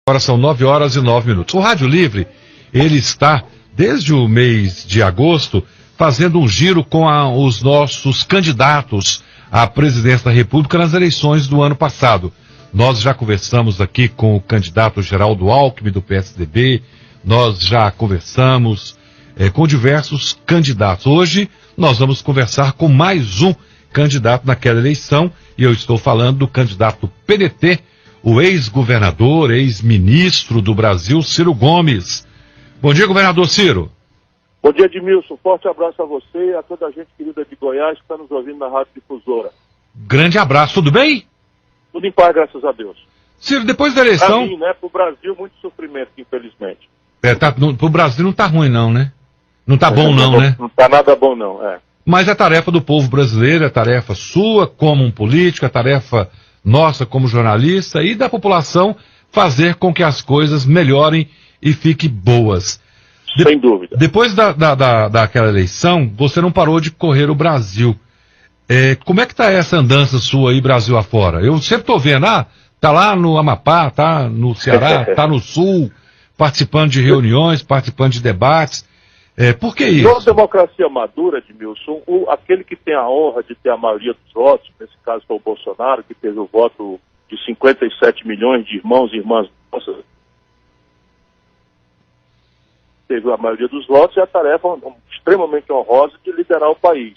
Agora são 9h09. O Rádio Livre, ele está, desde o mês de agosto, fazendo um giro com os nossos candidatos à presidência da República nas eleições do ano passado. Nós já conversamos aqui com o candidato Geraldo Alckmin, do PSDB, nós já conversamos com diversos candidatos. Hoje, nós vamos conversar com mais um candidato naquela eleição, e eu estou falando do candidato PDT, o ex-governador, ex-ministro do Brasil, Ciro Gomes. Bom dia, governador Ciro. Bom dia, Edmilson. Forte abraço a você e a toda a gente querida de Goiás que está nos ouvindo na Rádio Difusora. Grande abraço, tudo bem? Tudo em paz, graças a Deus. Ciro, depois da eleição... Para mim, né? Para o Brasil, muito sofrimento, infelizmente. Pro Brasil não tá ruim não, né? Não tá bom não, né? Não tá nada bom não, é. Mas é tarefa do povo brasileiro, é tarefa sua como um político, é tarefa nossa como jornalista e da população fazer com que as coisas melhorem e fiquem boas. Sem dúvida. Depois daquela eleição, você não parou de correr o Brasil. Como é que tá essa andança sua aí, Brasil afora? Eu sempre tô vendo, tá lá no Amapá, tá no Ceará, tá no Sul, participando de reuniões, participando de debates. Por que isso? Numa democracia madura, Edmilson, aquele que tem a honra de ter a maioria dos votos, nesse caso foi o Bolsonaro, que teve o voto de 57 milhões de irmãos e irmãs nossas, teve a maioria dos votos, e a tarefa extremamente honrosa de liderar o país.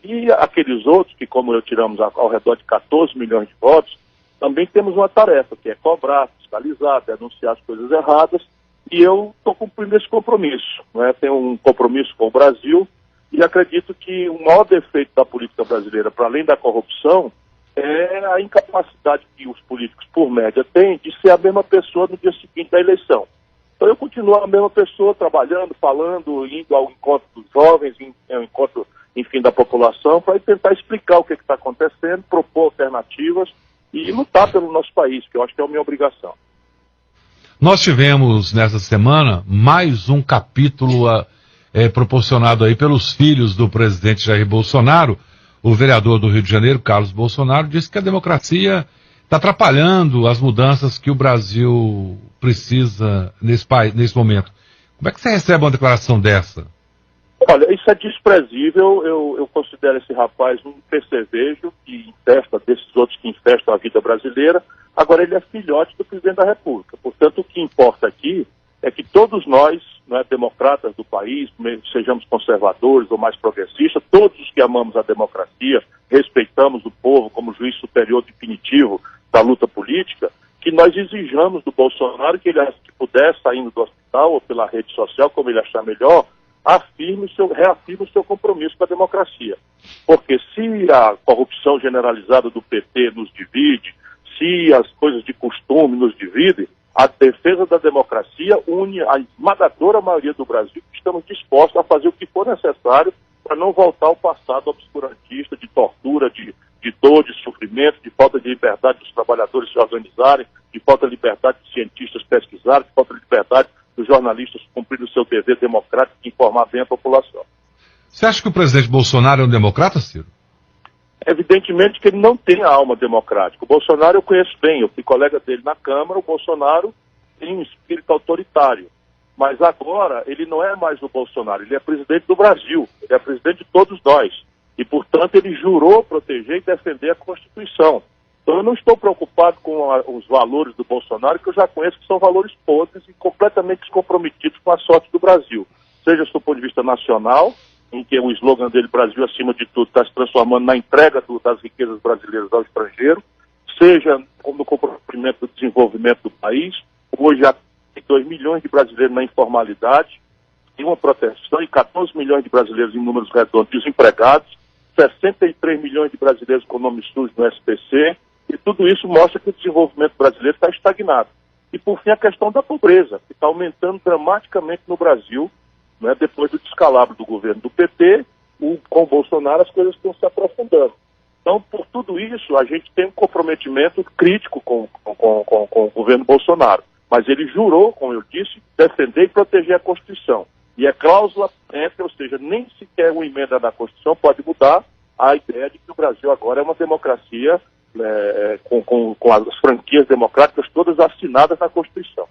E aqueles outros, que como eu tiramos ao redor de 14 milhões de votos, também temos uma tarefa, que é cobrar, fiscalizar, denunciar as coisas erradas, e eu estou cumprindo esse compromisso, né? Tenho um compromisso com o Brasil, e acredito que o maior defeito da política brasileira, para além da corrupção, é a incapacidade que os políticos, por média, têm de ser a mesma pessoa no dia seguinte da eleição. Então eu continuo a mesma pessoa, trabalhando, falando, indo ao encontro dos jovens, ao encontro, enfim, da população, para tentar explicar o que está acontecendo, propor alternativas e lutar pelo nosso país, que eu acho que é a minha obrigação. Nós tivemos, nessa semana, mais um capítulo proporcionado aí pelos filhos do presidente Jair Bolsonaro. O vereador do Rio de Janeiro, Carlos Bolsonaro, disse que a democracia está atrapalhando as mudanças que o Brasil precisa nesse momento. Como é que você recebe uma declaração dessa? Olha, isso é desprezível. Eu considero esse rapaz um percevejo que infesta desses outros que infestam a vida brasileira. Agora, ele é filhote do presidente da República. Portanto, o que importa aqui é que todos nós, né, democratas do país, sejamos conservadores ou mais progressistas, todos os que amamos a democracia, respeitamos o povo como juiz superior definitivo da luta política, que nós exijamos do Bolsonaro que ele, se puder, saindo do hospital ou pela rede social, como ele achar melhor, reafirme o seu compromisso com a democracia. Porque se a corrupção generalizada do PT nos divide, se as coisas de costume nos dividem, a defesa da democracia une a esmagadora maioria do Brasil, que estamos dispostos a fazer o que for necessário para não voltar ao passado obscurantista de tortura, de dor, de sofrimento, de falta de liberdade dos trabalhadores se organizarem, de falta de liberdade dos cientistas pesquisarem, de falta de liberdade dos jornalistas cumprirem o seu dever democrático de informar bem a população. Você acha que o presidente Bolsonaro é um democrata, Ciro? Evidentemente que ele não tem a alma democrática. O Bolsonaro eu conheço bem, eu fui colega dele na Câmara. O Bolsonaro tem um espírito autoritário. Mas agora ele não é mais o Bolsonaro, ele é presidente do Brasil, ele é presidente de todos nós. E, portanto, ele jurou proteger e defender a Constituição. Então eu não estou preocupado com os valores do Bolsonaro, que eu já conheço que são valores podres e completamente descomprometidos com a sorte do Brasil. Seja do ponto de vista nacional, em que o slogan dele, Brasil acima de tudo, está se transformando na entrega das riquezas brasileiras ao estrangeiro, seja no comprometimento do desenvolvimento do país. Hoje há 2 milhões de brasileiros na informalidade, tem uma proteção, e 14 milhões de brasileiros em números redondos desempregados, 63 milhões de brasileiros com nome sujo no SPC, e tudo isso mostra que o desenvolvimento brasileiro está estagnado. E, por fim, a questão da pobreza, que está aumentando dramaticamente no Brasil, né, depois do descalabro do governo do PT, com o Bolsonaro as coisas estão se aprofundando. Então, por tudo isso, a gente tem um comprometimento crítico com o governo Bolsonaro. Mas ele jurou, como eu disse, defender e proteger a Constituição. E é cláusula pétrea, ou seja, nem sequer uma emenda da Constituição pode mudar a ideia de que o Brasil agora é uma democracia com as franquias democráticas todas assinadas na Constituição.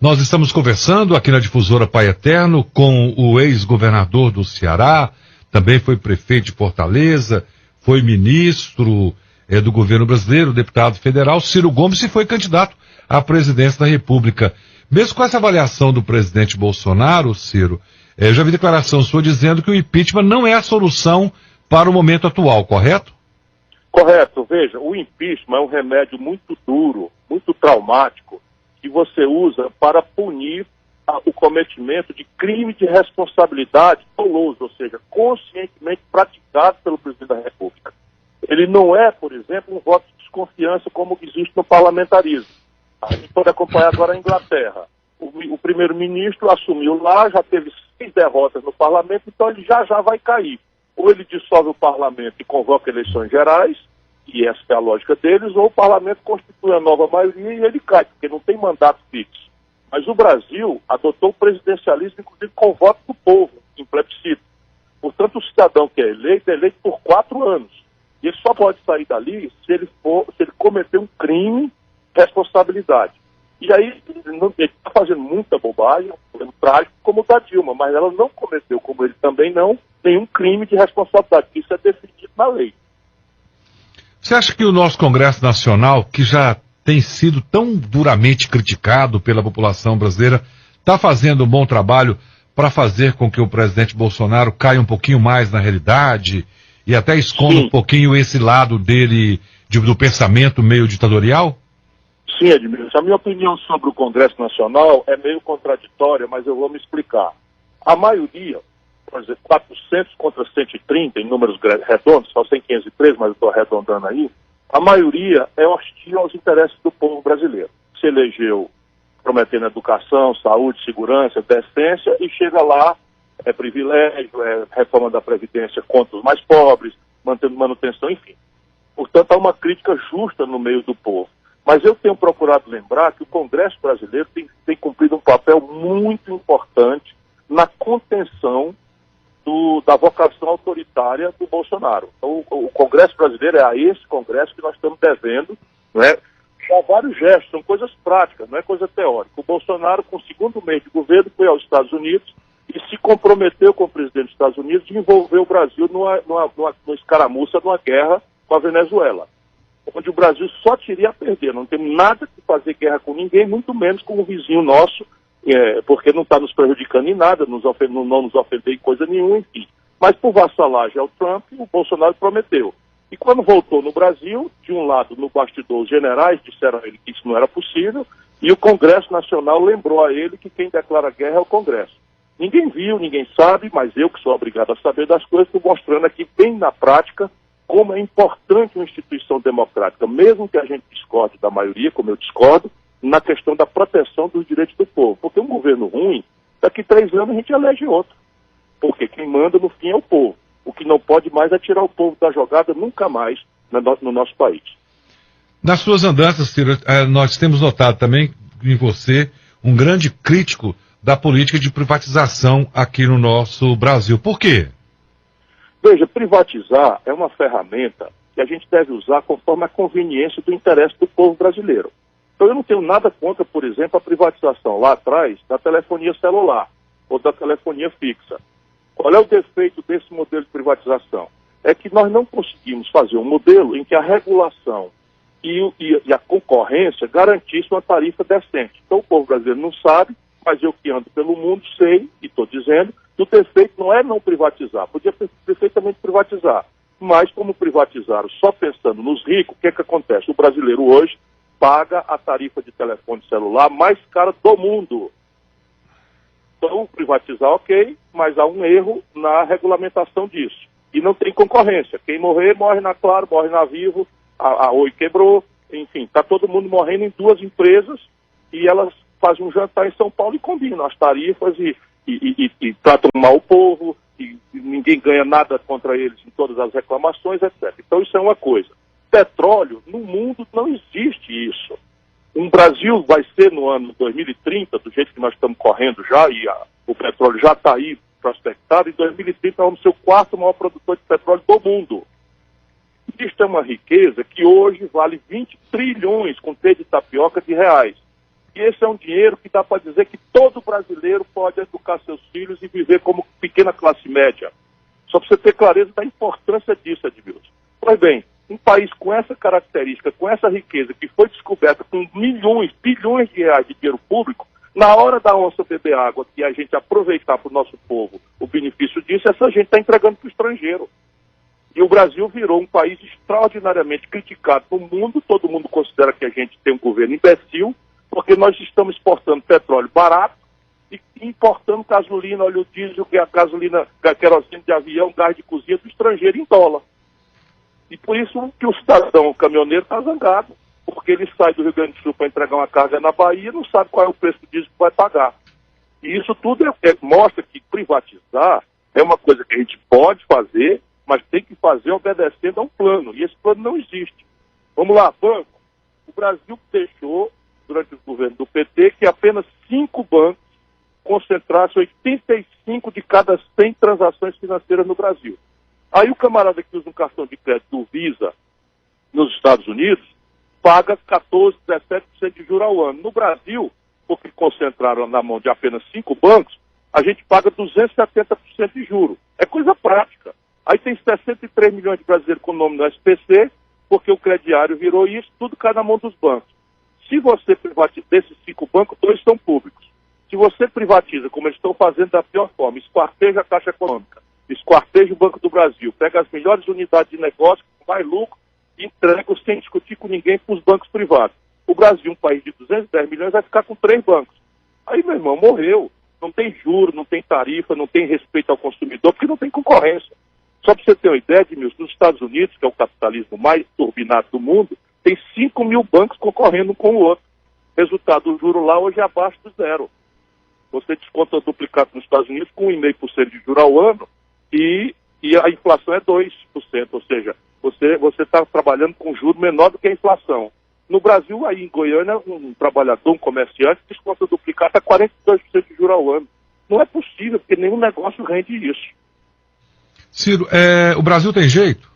Nós estamos conversando aqui na difusora Pai Eterno com o ex-governador do Ceará, também foi prefeito de Fortaleza, foi ministro do governo brasileiro, deputado federal, Ciro Gomes, e foi candidato à presidência da República. Mesmo com essa avaliação do presidente Bolsonaro, Ciro, eu já vi declaração sua dizendo que o impeachment não é a solução para o momento atual, correto? Correto. Veja, o impeachment é um remédio muito duro, muito traumático, que você usa para punir o cometimento de crime de responsabilidade doloso, ou seja, conscientemente praticado pelo presidente da República. Ele não é, por exemplo, um voto de desconfiança como existe no parlamentarismo. A gente pode acompanhar agora a Inglaterra. O primeiro-ministro assumiu lá, já teve 6 derrotas no parlamento, então ele já vai cair. Ou ele dissolve o parlamento e convoca eleições gerais, e essa é a lógica deles, ou o parlamento constitui a nova maioria e ele cai, porque não tem mandato fixo. Mas o Brasil adotou o presidencialismo, inclusive com voto do povo, em plebiscito. Portanto, o cidadão que é eleito por 4 anos. E ele só pode sair dali se ele cometer um crime de responsabilidade. E aí, ele está fazendo muita bobagem, um trágico como o da Dilma, mas ela não cometeu, como ele também não, nenhum crime de responsabilidade. Isso é definido na lei. Você acha que o nosso Congresso Nacional, que já tem sido tão duramente criticado pela população brasileira, está fazendo um bom trabalho para fazer com que o presidente Bolsonaro caia um pouquinho mais na realidade e até esconda um pouquinho esse lado dele, do pensamento meio ditatorial? Sim, Edmilson. A minha opinião sobre o Congresso Nacional é meio contraditória, mas eu vou me explicar. A maioria, por exemplo, 400 contra 130, em números redondos, só tem 503, mas eu estou arredondando aí, a maioria é hostil aos interesses do povo brasileiro. Se elegeu prometendo educação, saúde, segurança, decência, e chega lá, é privilégio, é reforma da Previdência contra os mais pobres, mantendo manutenção, enfim. Portanto, há uma crítica justa no meio do povo. Mas eu tenho procurado lembrar que o Congresso brasileiro tem cumprido um papel muito importante na contenção da vocação autoritária do Bolsonaro. Então, o Congresso brasileiro é a esse Congresso que nós estamos devendo, não é? Há vários gestos, são coisas práticas, não é coisa teórica. O Bolsonaro, com o segundo mês de governo, foi aos Estados Unidos e se comprometeu com o presidente dos Estados Unidos de envolver o Brasil numa escaramuça, numa guerra com a Venezuela, onde o Brasil só teria a perder. Não tem nada que fazer guerra com ninguém, muito menos com um vizinho nosso, porque não está nos prejudicando em nada, não nos ofender em coisa nenhuma, enfim. Mas por vassalagem ao Trump, o Bolsonaro prometeu. E quando voltou no Brasil, de um lado, no bastidor, os generais disseram a ele que isso não era possível, e o Congresso Nacional lembrou a ele que quem declara guerra é o Congresso. Ninguém viu, ninguém sabe, mas eu que sou obrigado a saber das coisas, estou mostrando aqui bem na prática como é importante uma instituição democrática, mesmo que a gente discorde da maioria, como eu discordo, na questão da proteção dos direitos do povo. Porque um governo ruim, daqui 3 anos a gente elege outro. Porque quem manda no fim é o povo. O que não pode mais é tirar o povo da jogada nunca mais no nosso país. Nas suas andanças, Ciro, nós temos notado também em você um grande crítico da política de privatização aqui no nosso Brasil. Por quê? Veja, privatizar é uma ferramenta que a gente deve usar conforme a conveniência do interesse do povo brasileiro. Então eu não tenho nada contra, por exemplo, a privatização lá atrás da telefonia celular ou da telefonia fixa. Qual é o defeito desse modelo de privatização? É que nós não conseguimos fazer um modelo em que a regulação e a concorrência garantisse uma tarifa decente. Então o povo brasileiro não sabe, mas eu que ando pelo mundo sei, e estou dizendo, que o defeito não é não privatizar, podia perfeitamente privatizar. Mas como privatizaram só pensando nos ricos, o que acontece? O brasileiro hoje paga a tarifa de telefone celular mais cara do mundo. Então, privatizar ok, mas há um erro na regulamentação disso. E não tem concorrência. Quem morrer, morre na Claro, morre na Vivo, a Oi quebrou, enfim, está todo mundo morrendo em 2 empresas e elas fazem um jantar em São Paulo e combinam as tarifas e tratam mal o povo, e ninguém ganha nada contra eles em todas as reclamações, etc. Então isso é uma coisa. Petróleo, no mundo não existe isso. O Brasil vai ser no ano 2030, do jeito que nós estamos correndo já, e o petróleo já está aí prospectado, em 2030 nós vamos ser o 4º maior produtor de petróleo do mundo. Isto é uma riqueza que hoje vale 20 trilhões, com T de tapioca, de reais. E esse é um dinheiro que dá para dizer que todo brasileiro pode educar seus filhos e viver como pequena classe média. Só para você ter clareza da importância disso, Edmilson. Pois bem, um país com essa característica, com essa riqueza, que foi descoberta com milhões, bilhões de reais de dinheiro público, na hora da onça beber água e a gente aproveitar para o nosso povo o benefício disso, essa gente está entregando para o estrangeiro. E o Brasil virou um país extraordinariamente criticado no mundo. Todo mundo considera que a gente tem um governo imbecil, porque nós estamos exportando petróleo barato e importando gasolina, óleo diesel, gasolina, querosene de avião, gás de cozinha do estrangeiro em dólar. E por isso que o cidadão, o caminhoneiro, está zangado, porque ele sai do Rio Grande do Sul para entregar uma carga na Bahia e não sabe qual é o preço do diesel que vai pagar. E isso tudo mostra que privatizar é uma coisa que a gente pode fazer, mas tem que fazer obedecendo a um plano. E esse plano não existe. Vamos lá, banco. O Brasil deixou, durante o governo do PT, que apenas 5 bancos concentrassem 85 de cada 100 transações financeiras no Brasil. Aí o camarada que usa um cartão de crédito do Visa nos Estados Unidos paga 14%, 17% de juros ao ano. No Brasil, porque concentraram na mão de apenas 5 bancos, a gente paga 270% de juros. É coisa prática. Aí tem 63 milhões de brasileiros com nome no SPC, porque o crediário virou isso, tudo cai na mão dos bancos. Se você privatiza, desses 5 bancos, 2 são públicos. Se você privatiza, como eles estão fazendo da pior forma, esquarteja a Caixa Econômica, esquarteja o Banco do Brasil, pega as melhores unidades de negócio, com mais lucro, e entrega sem discutir com ninguém para os bancos privados. O Brasil, um país de 210 milhões, vai ficar com 3 bancos. Aí, meu irmão, morreu. Não tem juro, não tem tarifa, não tem respeito ao consumidor, porque não tem concorrência. Só para você ter uma ideia, Edmilson, nos Estados Unidos, que é o capitalismo mais turbinado do mundo, tem 5 mil bancos concorrendo um com o outro. Resultado, o juro lá hoje é abaixo do zero. Você desconta duplicado nos Estados Unidos com 1,5% de juro ao ano e a inflação é 2%. Ou seja, você está trabalhando com juro menor do que a inflação. No Brasil, aí em Goiânia, um trabalhador, um comerciante, desconta duplicado a 42% de juro ao ano. Não é possível, porque nenhum negócio rende isso. Ciro, o Brasil tem jeito?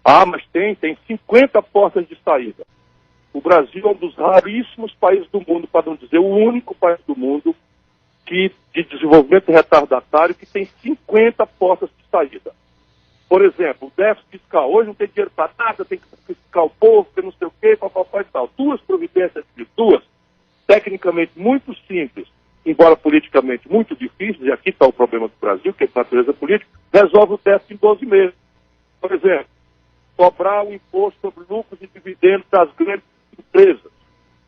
Ah, mas tem 50 portas de saída. O Brasil é um dos raríssimos países do mundo, para não dizer o único país do mundo, de desenvolvimento retardatário que tem 50 portas de saída. Por exemplo, o déficit fiscal. Hoje não tem dinheiro para nada, tem que fiscal o povo, tem não sei o quê, papai e tal. 2 providências, 2, tecnicamente muito simples, embora politicamente muito difíceis, e aqui está o problema do Brasil, que é de natureza política, resolve o déficit em 12 meses. Por exemplo, cobrar o imposto sobre lucros e dividendos das grandes empresas.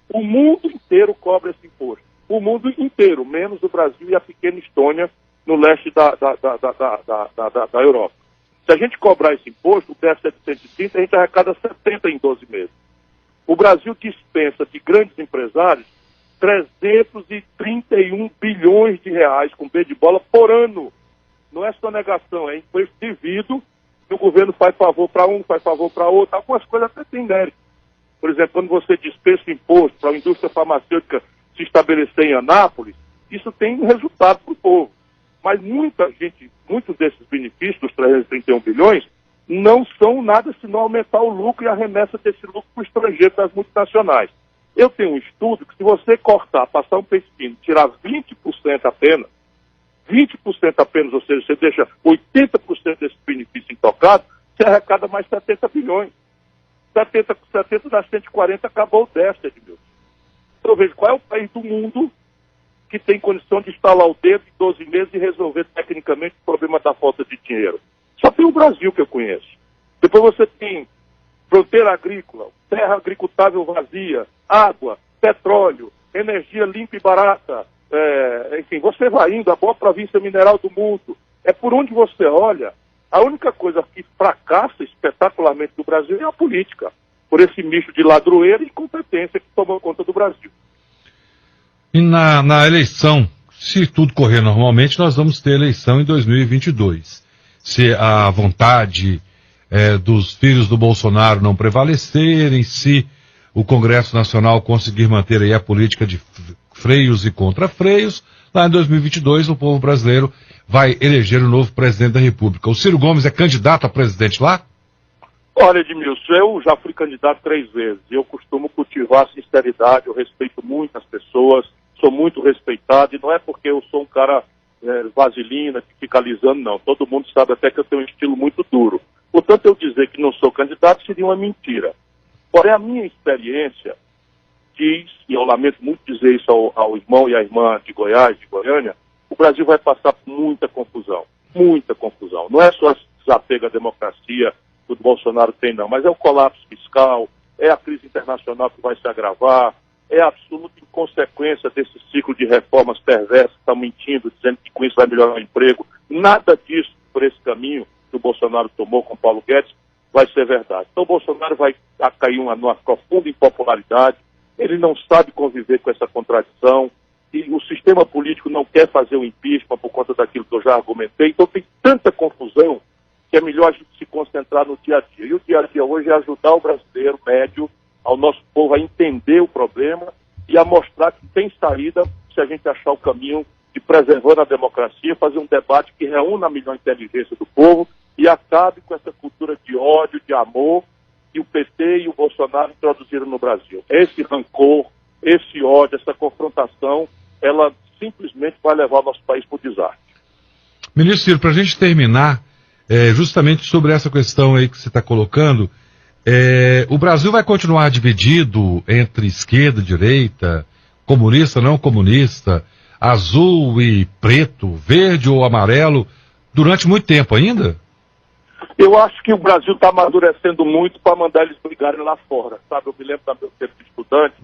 O mundo inteiro cobra esse imposto. O mundo inteiro, menos o Brasil e a pequena Estônia, no leste da Europa. Se a gente cobrar esse imposto, o déficit é de 130, a gente arrecada 70 em 12 meses. O Brasil dispensa de grandes empresários 331 bilhões de reais, com B de bola, por ano. Não é sonegação, é imposto devido, que o governo faz favor para um, faz favor para outro. Algumas coisas até tem mérito. Por exemplo, quando você dispensa imposto para a indústria farmacêutica se estabelecer em Anápolis, isso tem um resultado para o povo. Mas muitos desses benefícios, dos 331 bilhões, não são nada senão aumentar o lucro e a remessa desse lucro para o estrangeiro das multinacionais. Eu tenho um estudo que se você cortar, passar um pestino, tirar 20% apenas, ou seja, você deixa 80% desse benefício intocado, você arrecada mais 70 bilhões. 70 das 140 acabou o déficit, Edmilson. Então veja, qual é o país do mundo que tem condição de instalar o dedo em 12 meses e resolver tecnicamente o problema da falta de dinheiro? Só tem o Brasil que eu conheço. Depois você tem fronteira agrícola, terra agricultável vazia, água, petróleo, energia limpa e barata, enfim, você vai indo, a maior província mineral do mundo. É por onde você olha, a única coisa que fracassa espetacularmente do Brasil é a política, por esse misto de ladroeira e incompetência que tomou conta do Brasil. E na eleição, se tudo correr normalmente, nós vamos ter eleição em 2022. Se a vontade dos filhos do Bolsonaro não prevalecerem, se o Congresso Nacional conseguir manter aí a política de freios e contrafreios, lá em 2022 o povo brasileiro vai eleger o novo presidente da República. O Ciro Gomes é candidato a presidente lá? Olha, Edmilson, eu já fui candidato 3 vezes. Eu costumo cultivar sinceridade, eu respeito muito as pessoas, sou muito respeitado, e não é porque eu sou um cara vaselina, que fica alisando, não. Todo mundo sabe até que eu tenho um estilo muito duro. Portanto, eu dizer que não sou candidato seria uma mentira. Porém, a minha experiência diz, e eu lamento muito dizer isso ao irmão e à irmã de Goiás, de Goiânia, o Brasil vai passar por muita confusão. Muita confusão. Não é só esse desapego à democracia que o Bolsonaro tem, não, mas é o colapso fiscal, é a crise internacional que vai se agravar, é a absoluta inconsequência desse ciclo de reformas perversas que estão mentindo, dizendo que com isso vai melhorar o emprego. Nada disso, por esse caminho que o Bolsonaro tomou com Paulo Guedes, vai ser verdade. Então o Bolsonaro vai cair numa profunda impopularidade, ele não sabe conviver com essa contradição, e o sistema político não quer fazer o impeachment por conta daquilo que eu já argumentei. Então tem tanta confusão que é melhor a gente se concentrar no dia a dia. E o dia a dia hoje é ajudar o brasileiro médio, ao nosso povo, a entender o problema e a mostrar que tem saída se a gente achar o caminho de preservando a democracia, fazer um debate que reúna a melhor inteligência do povo e acabe com essa cultura de ódio, de amor que o PT e o Bolsonaro introduziram no Brasil. Esse rancor, esse ódio, essa confrontação, ela simplesmente vai levar o nosso país para o desastre. Ministro Ciro, para a gente terminar, justamente sobre essa questão aí que você está colocando, o Brasil vai continuar dividido entre esquerda e direita, comunista, não comunista, azul e preto, verde ou amarelo, durante muito tempo ainda? Eu acho que o Brasil está amadurecendo muito para mandar eles brigarem lá fora, sabe? Eu me lembro do meu tempo de estudante,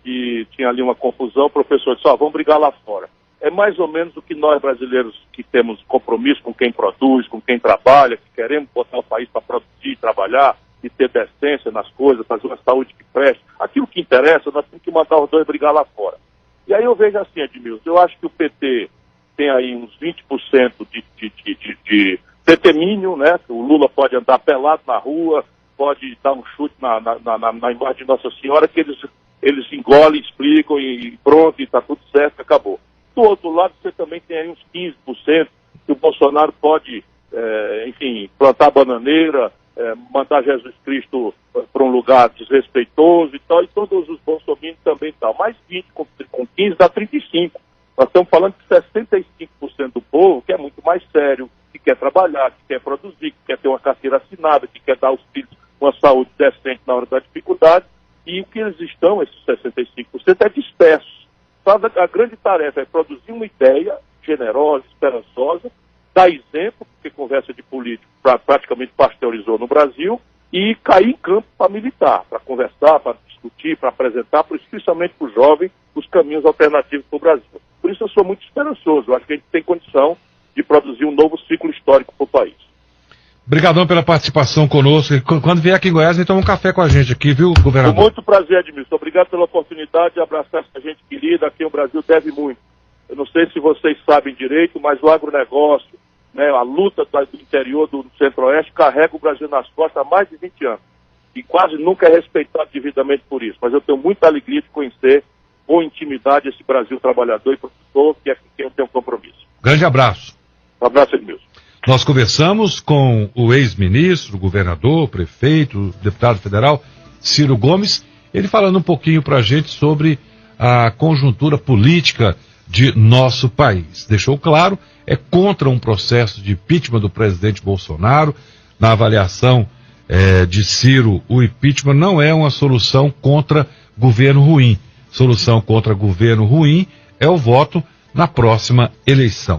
que tinha ali uma confusão, o professor disse, vamos brigar lá fora. É mais ou menos o que nós brasileiros que temos compromisso com quem produz, com quem trabalha, que queremos botar o país para produzir, trabalhar e ter decência nas coisas, fazer uma saúde que preste. Aquilo que interessa, nós temos que mandar os dois brigar lá fora. E aí eu vejo assim, Edmilson, eu acho que o PT tem aí uns 20% de petemínio, né? O Lula pode andar pelado na rua, pode dar um chute na imagem de Nossa Senhora, que eles engolem, explicam e pronto, e está tudo certo, acabou. Do outro lado, você também tem aí uns 15% que o Bolsonaro pode, plantar bananeira, mandar Jesus Cristo para um lugar desrespeitoso e tal, e todos os bolsominions também tal. Mais 20 com 15 dá 35%. Nós estamos falando de 65% do povo que é muito mais sério, que quer trabalhar, que quer produzir, que quer ter uma carteira assinada, que quer dar aos filhos uma saúde decente na hora da dificuldade, e o que eles estão, esses 65%, é dispersos. A grande tarefa é produzir uma ideia generosa, esperançosa, dar exemplo, porque conversa de político praticamente pasteurizou no Brasil, e cair em campo para militar, para conversar, para discutir, para apresentar, principalmente para o jovem, os caminhos alternativos para o Brasil. Por isso eu sou muito esperançoso, eu acho que a gente tem condição de produzir um novo ciclo histórico para o país. Obrigadão pela participação conosco. Quando vier aqui em Goiás, vem tomar um café com a gente aqui, viu, governador? Com muito prazer, Edmilson. Obrigado pela oportunidade de abraçar essa gente querida. Aqui o Brasil deve muito. Eu não sei se vocês sabem direito, mas o agronegócio, né, a luta do interior do Centro-Oeste carrega o Brasil nas costas há mais de 20 anos. E quase nunca é respeitado devidamente por isso. Mas eu tenho muita alegria de conhecer com intimidade esse Brasil trabalhador e produtor, que é com quem eu tenho compromisso. Grande abraço. Um abraço, Edmilson. Nós conversamos com o ex-ministro, governador, prefeito, deputado federal, Ciro Gomes, ele falando um pouquinho para a gente sobre a conjuntura política de nosso país. Deixou claro, é contra um processo de impeachment do presidente Bolsonaro. Na avaliação de Ciro, o impeachment não é uma solução contra governo ruim. Solução contra governo ruim é o voto na próxima eleição.